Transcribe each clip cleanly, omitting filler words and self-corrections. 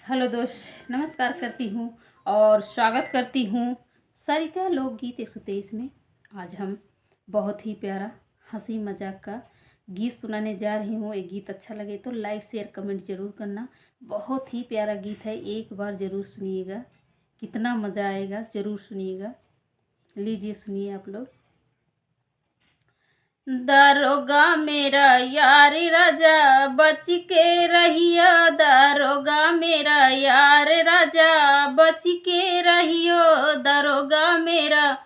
Hello दोस्त, नमस्कार करती हूँ और स्वागत करती हूँ सारिका लोकगीत 123 में। आज हम बहुत ही प्यारा हंसी मजाक का गीत सुनाने जा रही हूँ। एक गीत अच्छा लगे तो लाइक शेयर कमेंट ज़रूर करना। बहुत ही प्यारा गीत है, एक बार ज़रूर सुनिएगा, कितना मज़ा आएगा, ज़रूर सुनिएगा। लीजिए सुनिए आप लोग। दारोगा मेरा यार राजा बच के रहियो, दारोगा मेरा यार राजा बच के रहियो, दारोगा मेरा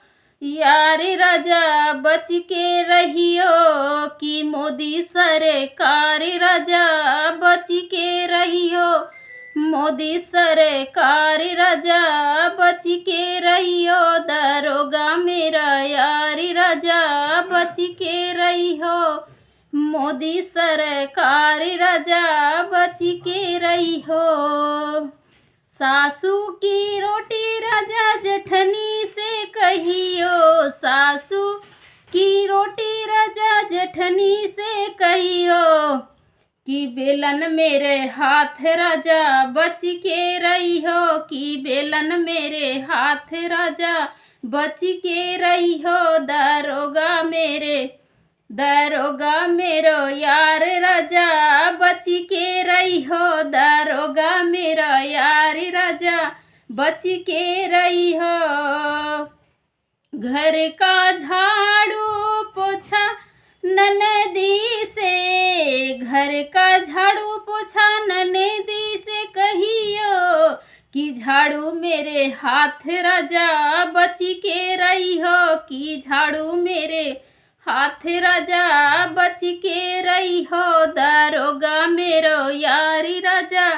यार राजा बच के रहियो, कि मोदी सरकार राजा बच के रहियो, मोदी सरकार राजा बच के रहियो, दारोगा मेरा यार राजा बच के रहियो, मोदी सरकार राजा बच के रहियो। सासू की रोटी राजा जेठनी से कहियो, सासू की रोटी राजा जेठनी से कहियो, कि बेलन मेरे हाथ राजा बच के रहियो, कि बेलन मेरे हाथ राजा बच के रहियो, दारोगा मेरो यार राजा बच के रहियो, दारोगा मेरा यार राजा बच के रहियो। घर का झाड़ू पोछा ननदी से, घर का झाड़ू पोछा ननदी से कहियो, कि झाड़ू मेरे हाथ राजा बच के रहियो, कि झाड़ू मेरे हाथ राजा बच के रहियो, दारोगा मेरो यारी राजा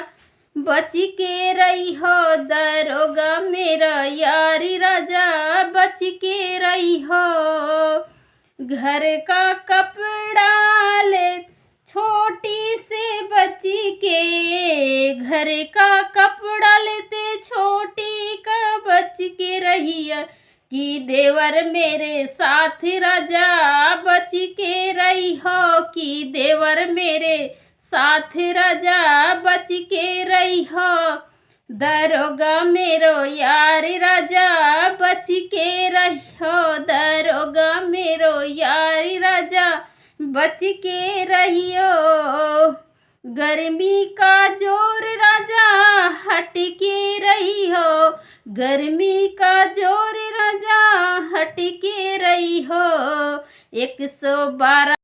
बच के रहियो, दारोगा मेरा यारी राजा बच के रहियो। घर का कपड़ा ले छोटी से बची के, घर का कपड़ा लेते छोटी का बच के रहिया, कि देवर मेरे साथ राजा बच के रहियो, कि देवर मेरे साथ राजा बच के रहियो, दारोगा मेरो यार राजा बच के रहियो, दारोगा मेरो यार राजा बच के रहियो। गर्मी का जोर राजा हट के रहियो, गर्मी का जोर राजा हट के रहियो। 112